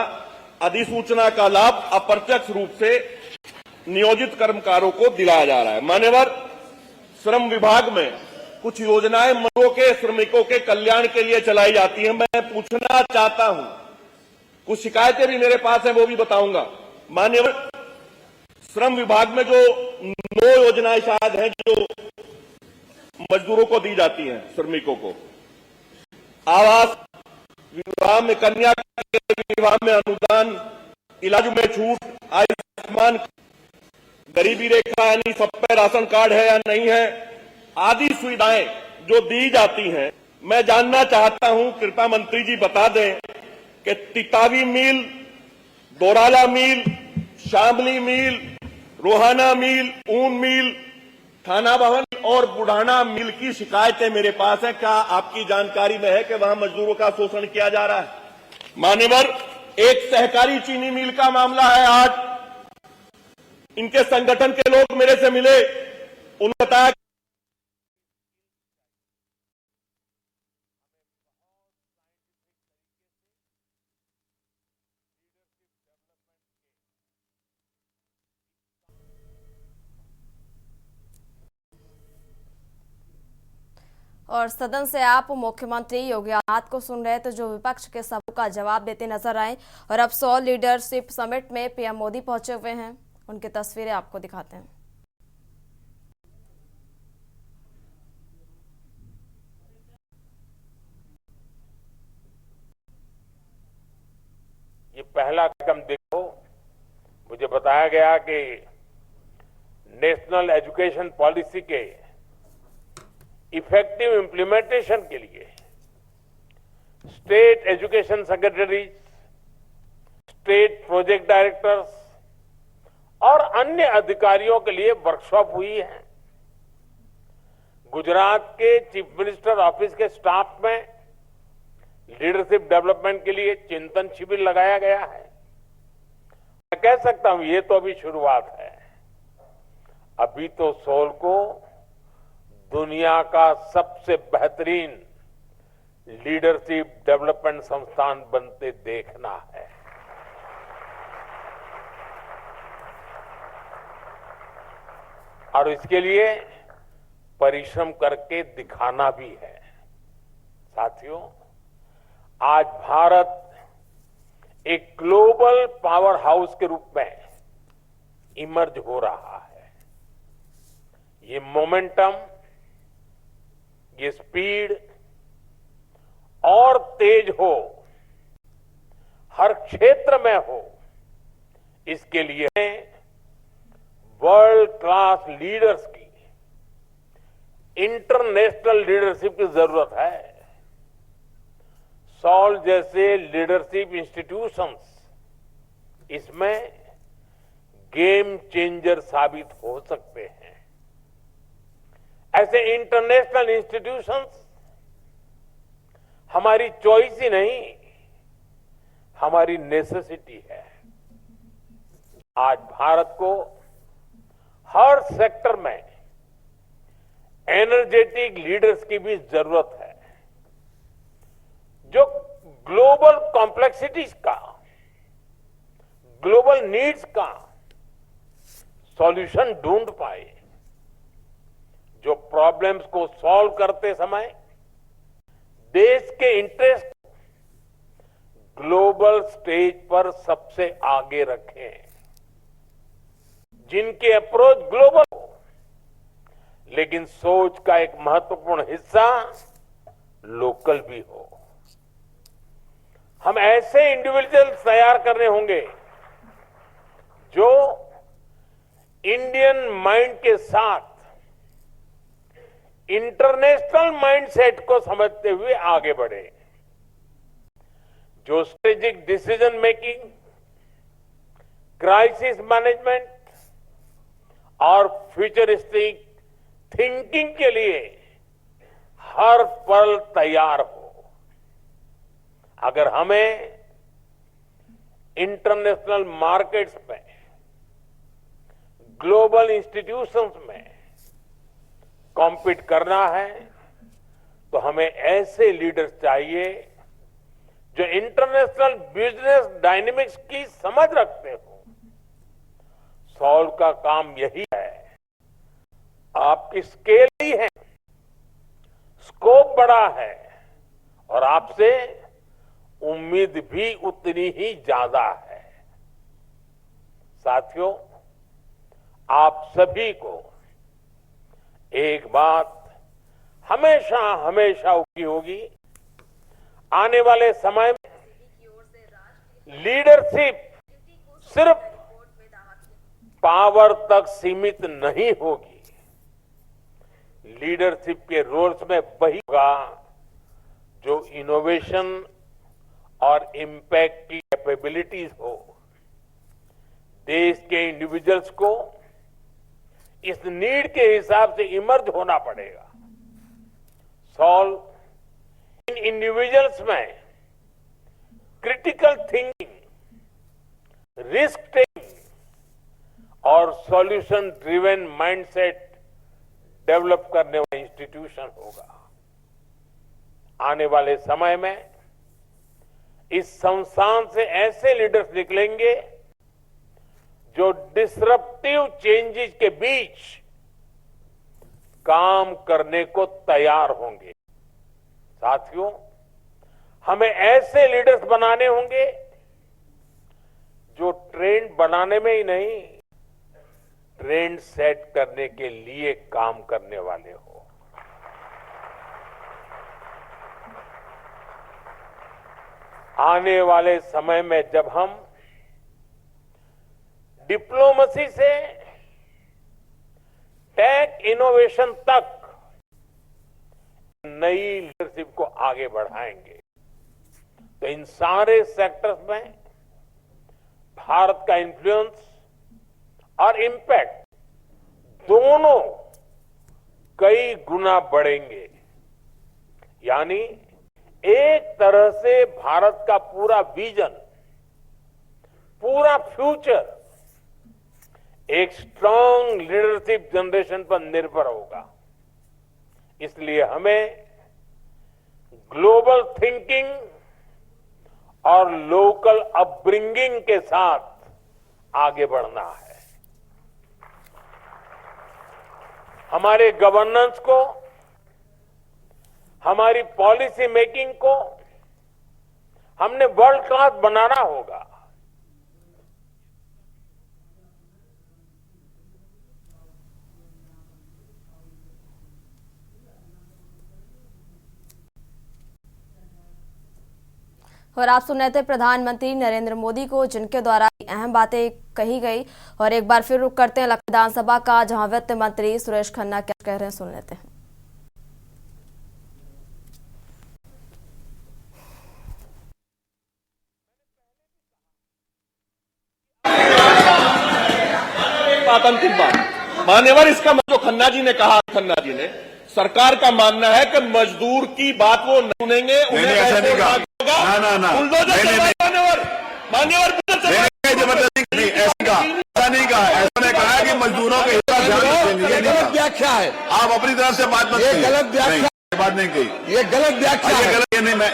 अधिसूचना का लाभ अप्रत्यक्ष रूप से नियोजित कर्मकारों को दिलाया जा रहा है? मान्यवर, श्रम विभाग में कुछ योजनाएं मजदूरों के श्रमिकों के कल्याण के लिए चलाई जाती हैं। मैं पूछना चाहता हूं, कुछ शिकायतें भी मेरे पास हैं, वो भी बताऊंगा। मान्यवर, श्रम विभाग में जो 9 योजनाएं शायद हैं जो मजदूरों को दी जाती हैं, श्रमिकों को, आवास विवाह में कन्या के विवाह में अनुदान, इलाज में छूट, आयुष्मान, गरीबी रेखा यानी सब पे राशन कार्ड है या नहीं है, आदि सुविधाएं जो दी जाती हैं। मैं जानना चाहता हूं, कृपया मंत्री जी बता दें कि तितावी मिल, दोराला मिल, शामली मिल, रोहाना मिल, ऊन मिल, थाना भवन और बुढ़ाना मिल की शिकायतें मेरे पास हैं। क्या आपकी जानकारी में है कि वहां मजदूरों का शोषण किया जा रहा है? मान्यवर, एक सहकारी चीनी मिल का मामला है। आज इनके संगठन के लोग मेरे से मिले, उन्होंने बताया और सदन से आप मुख्यमंत्री योगी आदित्यनाथ को सुन रहे थे, जो विपक्ष के सवालों का जवाब देते नजर आए। और अब 100 लीडरशिप समिट में पीएम मोदी पहुंचे हुए हैं, उनकी तस्वीरें आपको दिखाते हैं। ये पहला कदम देखो, मुझे बताया गया कि नेशनल एजुकेशन पॉलिसी के इफेक्टिव इंप्लीमेंटेशन के लिए state education secretaries, state project directors और अन्य अधिकारियों के लिए वर्कशॉप हुई है। गुजरात के चीफ मिनिस्टर ऑफिस के स्टाफ में लीडरशिप डेवलपमेंट के लिए चिंतन शिविर लगाया गया है। मैं कह सकता हूं ये तो अभी शुरुआत है। अभी तो सोल को दुनिया का सबसे बेहतरीन लीडरशिप डेवलपमेंट संस्थान बनते देखना है। और इसके लिए परिश्रम करके दिखाना भी है। साथियों, आज भारत एक ग्लोबल पावर हाउस के रूप में इमर्ज हो रहा है। ये मोमेंटम, ये स्पीड और तेज हो, हर क्षेत्र में हो, इसके लिए वर्ल्ड क्लास लीडर्स की, इंटरनेशनल लीडरशिप की जरूरत है। सॉल जैसे लीडरशिप इंस्टीट्यूशंस इसमें गेम चेंजर साबित हो सकते हैं। ऐसे इंटरनेशनल इंस्टीट्यूशंस हमारी चॉइस ही नहीं, हमारी नेसेसिटी है। आज भारत को हर सेक्टर में एनर्जेटिक लीडर्स की भी जरूरत है, जो ग्लोबल कॉम्प्लेक्सिटीज का, ग्लोबल नीड्स का सॉल्यूशन ढूंढ पाए, जो प्रॉब्लम्स को सॉल्व करते समय देश के इंटरेस्ट ग्लोबल स्टेज पर सबसे आगे रखें, जिनके अप्रोच ग्लोबल हो, लेकिन सोच का एक महत्वपूर्ण हिस्सा लोकल भी हो। हम ऐसे इंडिविजुअल्स तैयार करने होंगे जो इंडियन माइंड के साथ इंटरनेशनल माइंडसेट को समझते हुए आगे बढ़े, जो strategic decision making, crisis management और फ्यूचरिस्टिक थिंकिंग के लिए हर पल तैयार हो। अगर हमें इंटरनेशनल मार्केट्स में, ग्लोबल इंस्टीट्यूशंस में कॉम्पीट करना है, तो हमें ऐसे लीडर्स चाहिए जो इंटरनेशनल बिजनेस डायनेमिक्स की समझ रखते हो। सॉल्व का काम यही है। आपकी स्केल ही है, स्कोप बड़ा है और आपसे उम्मीद भी उतनी ही ज्यादा है। साथियों, आप सभी को एक बात हमेशा हमेशा की होगी, आने वाले समय में लीडरशिप सिर्फ पावर तक सीमित नहीं होगी। लीडरशिप के रोल्स में वही होगा जो इनोवेशन और इम्पैक्ट की कैपेबिलिटीज हो। देश के इंडिविजुअल्स को इस नीड के हिसाब से इमर्ज होना पड़ेगा। सॉल्व इन इंडिविजुअल्स में क्रिटिकल थिंकिंग, रिस्क टेकिंग और सॉल्यूशन ड्रिवन माइंडसेट डेवलप करने वाला इंस्टीट्यूशन होगा। आने वाले समय में इस संस्थान से ऐसे लीडर्स निकलेंगे जो डिसरप्टिव चेंजेस के बीच काम करने को तैयार होंगे। साथियों, हमें ऐसे लीडर्स बनाने होंगे जो ट्रेंड बनाने में ही नहीं, ट्रेंड सेट करने के लिए काम करने वाले हो। आने वाले समय में जब हम डिप्लोमेसी से टेक इनोवेशन तक नई लीडरशिप को आगे बढ़ाएंगे, तो इन सारे सेक्टर्स में भारत का इन्फ्लुएंस और इम्पैक्ट दोनों कई गुना बढ़ेंगे। यानी एक तरह से भारत का पूरा विजन, पूरा फ्यूचर एक स्ट्रांग लीडरशिप जनरेशन पर निर्भर होगा। इसलिए हमें ग्लोबल थिंकिंग और लोकल अपब्रिंगिंग के साथ आगे बढ़ना है। हमारे गवर्नेंस को, हमारी पॉलिसी मेकिंग को हमने वर्ल्ड क्लास बनाना होगा। और आप सुन रहे थे प्रधानमंत्री नरेंद्र मोदी को, जिनके द्वारा अहम बातें कही गई। और एक बार फिर रुक करते हैं विधानसभा का, जहां वित्त मंत्री सुरेश खन्ना क्या कह रहे हैं, सुन लेते हैं। बात अंतिम बात मान्यवर, इसका जो खन्ना जी ने कहा, खन्ना जी ने, सरकार का मानना है कि मजदूर की बात वो नहीं सुनेंगे, उन्हें ऐसा नहीं कहा। जबरदस्ती नहीं, ऐसा नहीं कहा। ऐसा नहीं कहा कि मजदूरों के हिस्सा ध्यान रखेंगे। ये गलत व्याख्या है। आप अपनी तरफ से बात मत करिए। ये गलत व्याख्या, बात नहीं कही। ये गलत व्याख्या है।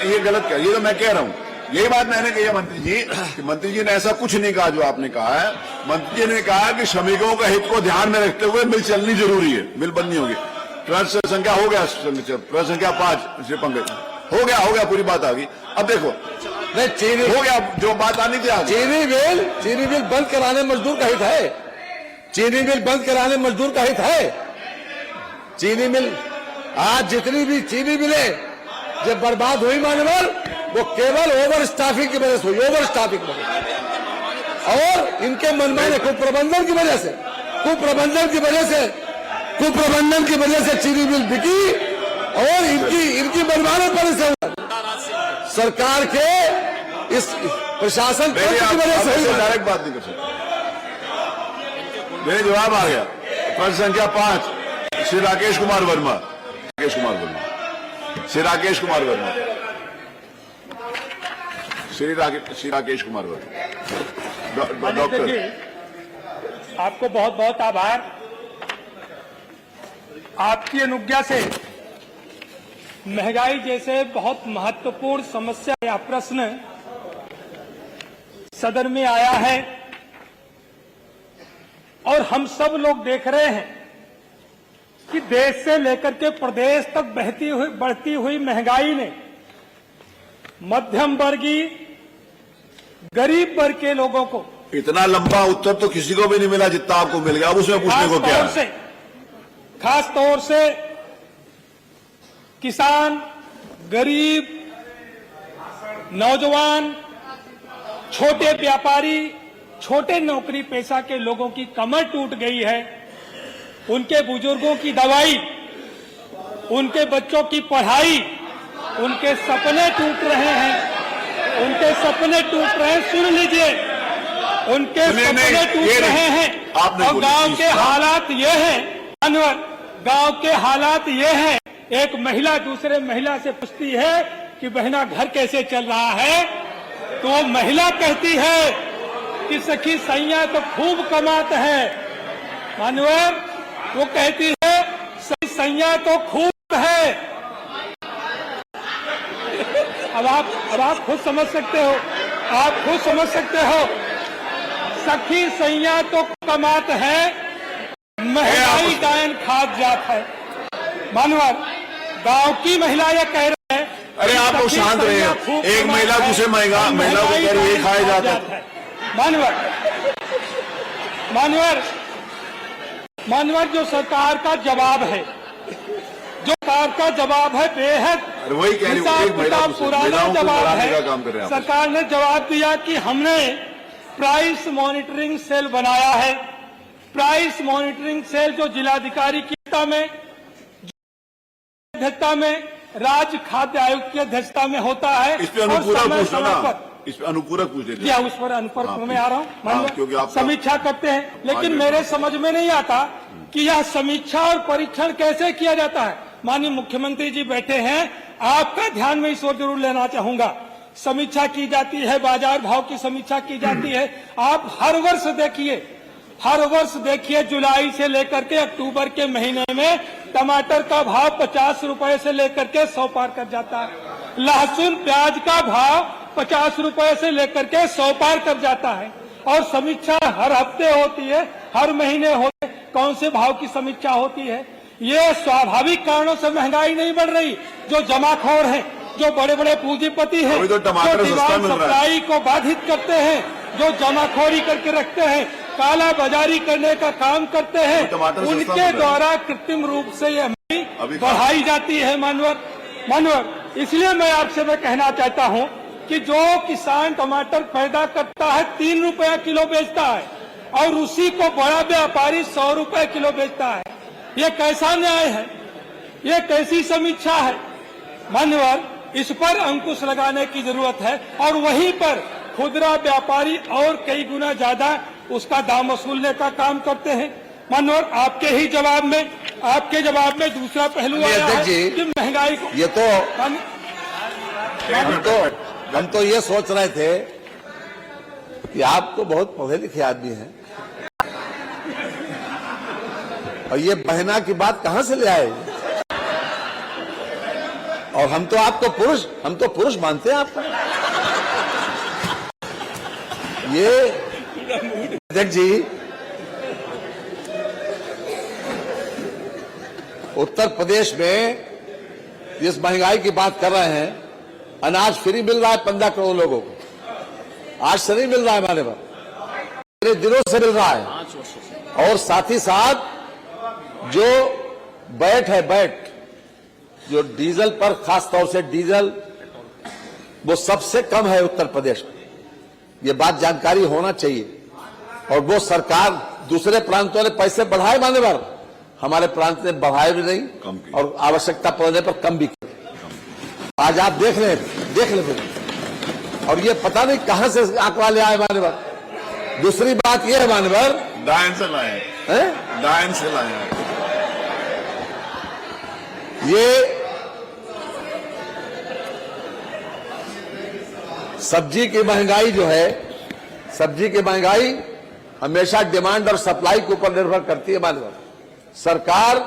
ये गलत क्या, ये तो मैं कह रहा हूँ। यही बात मैंने कही है मंत्री जी कि मंत्री जी ने ऐसा कुछ नहीं कहा जो आपने कहा है। मंत्री जी ने कहा कि श्रमिकों के हित को ध्यान में रखते हुए मिल चलनी जरूरी है, मिल बननी होगी। ट्रांसफर संख्या हो गया, ट्रांसफर संख्या 5 श्री पंकज हो गया, पूरी बात आ गई। अब देखो चीनी हो गया, जो बात आनी थी। चीनी मिल बंद कराने मजदूर का हित है। चीनी मिल बंद कराने मजदूर का हित है। चीनी मिल आज जितनी भी चीनी मिलें जब बर्बाद हुई मानवर, वो केवल ओवर स्टाफिंग की वजह से हुई, ओवर स्टाफिंग की वजह से। और इनके मनमाने कुप्रबंधन की वजह से, कुप्रबंधन की वजह से चीनी मिल बिकी और इनकी मनमाने पर से सरकार के इस प्रशासन की वजह से डायरेक्ट बात नहीं कर सकते। मेरे जवाब आ गया। प्रश्न संख्या 5 श्री राकेश कुमार वर्मा। श्री राकेश कुमार वर्मा। डॉक्टर, आपको बहुत बहुत आभार। आपकी अनुज्ञा से महंगाई जैसे बहुत महत्वपूर्ण समस्या या प्रश्न सदन में आया है और हम सब लोग देख रहे हैं कि देश से लेकर के प्रदेश तक बढ़ती हुई महंगाई ने मध्यम वर्गीय गरीब वर्ग के लोगों को, इतना लंबा उत्तर तो किसी को भी नहीं मिला जितना आपको मिल गया। अब उसमें पूछने को क्या है? खास तौर से किसान, गरीब, नौजवान, छोटे व्यापारी, छोटे नौकरी पेशा के लोगों की कमर टूट गई है। उनके बुजुर्गों की दवाई, उनके बच्चों की पढ़ाई, उनके सपने टूट रहे हैं। सुन लीजिए, उनके सपने टूट रहे हैं। और गांव के हालात ये हैं, अनवर, गांव के हालात ये हैं। एक महिला दूसरे महिला से पूछती है कि बहना घर कैसे चल रहा है, तो वो महिला कहती है कि सखी सैया तो खूब कमाते हैं। मानवर, वो कहती है सैया तो खूब है। अब आप खुद समझ सकते हो, सखी सैया तो कमात है, महंगाई डायन खाद जात है। मानवर, गांव की महिला ये कह रहे हैं, अरे आप लोग शांत रहे हैं। एक महिला दूसरे महिला को कह रही है खाया जाता है। मानवर, जो सरकार का जवाब है, बेहद वही कह रही हूं, पुराना जवाब है। सरकार ने जवाब दिया कि हमने प्राइस मॉनिटरिंग सेल बनाया है। प्राइस मॉनिटरिंग सेल जो जिलाधिकारी की अध्यक्षता में, राज्य खाद्य आयुक्त की अध्यक्षता में होता है। इस पे पूरा पूछो ना, इस पर अनुपूरक पूछ लेते क्या उस पर अनुपूरक में आ रहा हूँ? क्योंकि आप समीक्षा करते हैं, लेकिन मेरे समझ में नहीं आता कि यह समीक्षा और परीक्षण कैसे किया जाता है। माननीय मुख्यमंत्री जी बैठे हैं, आपका ध्यान में इस ओर जरूर लेना चाहूंगा। समीक्षा की जाती है, बाजार भाव की समीक्षा की जाती है। आप हर वर्ष देखिए जुलाई से लेकर के अक्टूबर के महीने में टमाटर का भाव 50 रुपए से लेकर के 100 पार कर जाता है। लहसुन प्याज का भाव 50 रुपए से लेकर के 100 पार कर जाता है। और समीक्षा हर हफ्ते होती है, हर महीने होती है। कौन से भाव की समीक्षा होती है? ये स्वाभाविक कारणों से महंगाई नहीं बढ़ रही। जो जमाखोर हैं, जो बड़े बड़े पूंजीपति हैं, तो जो डिमांड सप्लाई को बाधित करते हैं, जो जमाखोरी करके रखते हैं, काला बाजारी करने का काम करते हैं, उनके द्वारा कृत्रिम रूप से ये बढ़ाई जाती है। मानवर, इसलिए मैं आपसे कहना चाहता हूं कि जो किसान टमाटर पैदा करता है 3 रुपया किलो बेचता है और उसी को बड़ा व्यापारी 100 रुपए किलो बेचता है। ये कैसा न्याय है? ये कैसी समीक्षा है? मान्यवर, इस पर अंकुश लगाने की जरूरत है। और वहीं पर खुदरा व्यापारी और कई गुना ज्यादा उसका दाम वसूलने का काम करते हैं। मान्यवर, आपके जवाब में दूसरा पहलू आया है कि महंगाई को ये तो हम तो ये सोच रहे थे कि आप तो बहुत पढ़े लिखे आदमी हैं और ये बहना की बात कहां से ले आए? और हम तो पुरुष मानते हैं आपको। ये अध्यक्ष जी, उत्तर प्रदेश में जिस महंगाई की बात कर रहे हैं, अनाज फ्री मिल रहा है 15 करोड़ लोगों को। आज से नहीं मिल रहा है, हमारे पास मेरे दिनों से मिल रहा है। और साथ ही साथ जो बैट जो डीजल पर, खास तौर से डीजल, वो सबसे कम है उत्तर प्रदेश में। ये बात जानकारी होना चाहिए। और वो सरकार दूसरे प्रांतों ने पैसे बढ़ाए मान्यवर, हमारे प्रांत ने बढ़ाए भी नहीं और आवश्यकता पड़ने पर कम भी किए। आज आप देख ले और ये पता नहीं कहां से आंकड़ा ले आए मान्यवर। दूसरी बात ये है मान्यवर, डायन से लाए हैं, डायन से लाए हैं। ये सब्जी की महंगाई जो है, सब्जी की महंगाई हमेशा डिमांड और सप्लाई के ऊपर निर्भर करती है मान्यवर। सरकार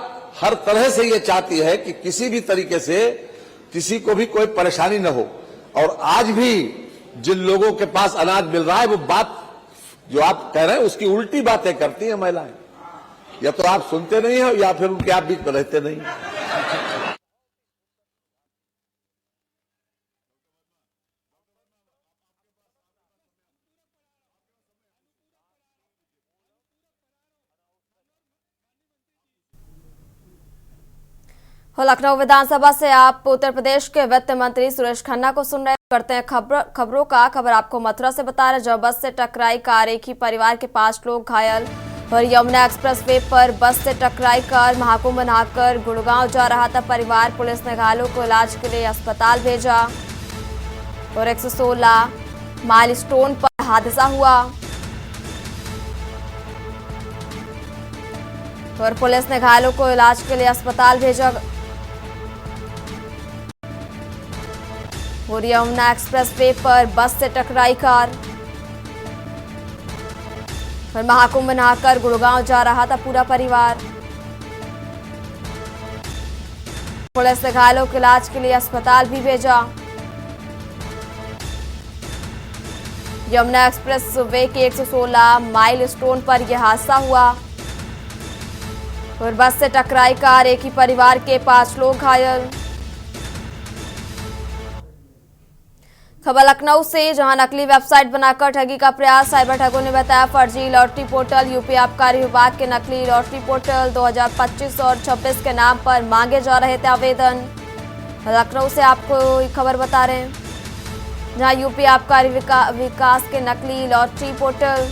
हर तरह से ये चाहती है कि किसी भी तरीके से किसी को भी कोई परेशानी न हो। और आज भी जिन लोगों के पास अनाज मिल रहा है, वो बात जो आप कह रहे हैं उसकी उल्टी बातें करती हैं महिलाएं। या तो आप सुनते नहीं हो या फिर उनके आप बीच में रहते नहीं। लखनऊ विधानसभा से आप उत्तर प्रदेश के वित्त मंत्री सुरेश खन्ना को सुन रहे। करते हैं खबरों का। खबर आपको मथुरा से बता रहे, जब बस से टकराई कार, एक ही परिवार के 5 लोग घायल। और यमुना एक्सप्रेसवे पर बस से टकराई कार महाकुंभ नहाकर गुड़गांव जा रहा था परिवार। पुलिस ने घायलों को इलाज के लिए अस्पताल भेजा। और 116 माइलस्टोन पर हादसा हुआ और पुलिस ने घायलों को इलाज के लिए अस्पताल भेजा। और यमुना एक्सप्रेसवे पर बस से टकराई कार और महाकुंभ नहाकर गुड़गांव जा रहा था पूरा परिवार। पुलिस ने घायलों के इलाज के लिए अस्पताल भी भेजा। यमुना एक्सप्रेसवे के 116 माइलस्टोन पर यह हादसा हुआ और बस से टकराई कार, एक ही परिवार के 5 लोग घायल। खबर लखनऊ से, जहां नकली वेबसाइट बनाकर ठगी का प्रयास। साइबर ठगों ने बताया फर्जी लॉटरी पोर्टल। यूपी आबकारी विभाग के नकली लॉटरी पोर्टल 2025 और 26 के नाम पर मांगे जा रहे थे आवेदन। लखनऊ से आपको खबर बता रहे हैं, जहां यूपी आबकारी विकास के नकली लॉटरी पोर्टल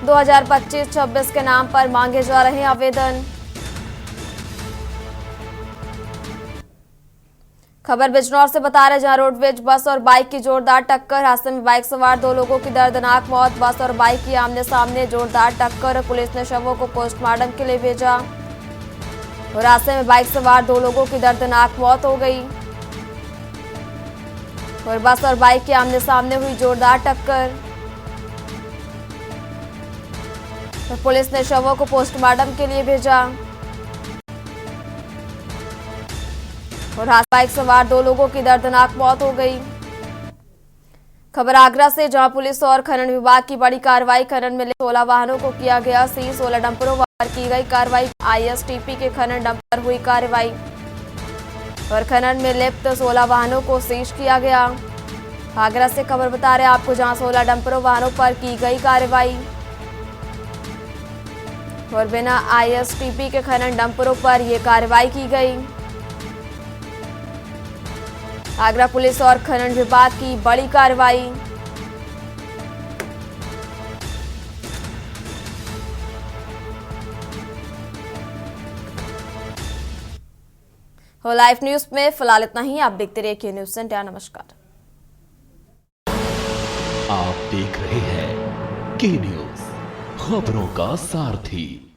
2025-26 के नाम पर मांगे जा रहे हैं आवेदन। खबर बिजनौर से बता रहे जहां रोडवेज बस और बाइक की जोरदार टक्कर। हादसे में बाइक सवार 2 लोगों की दर्दनाक मौत। बस और बाइक की आमने सामने जोरदार टक्कर। पुलिस ने शवों को पोस्टमार्टम के लिए भेजा और हादसे में बाइक सवार 2 लोगों की दर्दनाक मौत हो गई और बस और बाइक की आमने सामने हुई जोरदार टक्कर। और पुलिस ने शवों को पोस्टमार्टम के लिए भेजा और बाइक सवार 2 लोगों की दर्दनाक मौत हो गई। खबर आगरा से जहां पुलिस और खनन विभाग की बड़ी कार्रवाई। खनन में 16 वाहनों को किया गया सीज। 16 डंपरों पर की गई कार्रवाई। ISTP के खनन डंप पर हुई कार्रवाई और खनन में लिप्त 16 वाहनों को सीज किया गया। आगरा से खबर बता रहे आपको जहां 16 डंपरों वाहनों पर की गई कार्रवाई और बिना ISTP के खनन डंपरों पर यह कार्रवाई की गई। आगरा पुलिस और खनन विभाग की बड़ी कार्रवाई। हो लाइव न्यूज में फिलहाल इतना ही। आप देखते रहिए न्यूज़ इंडिया। नमस्कार। आप देख रहे हैं के न्यूज, खबरों का सारथी।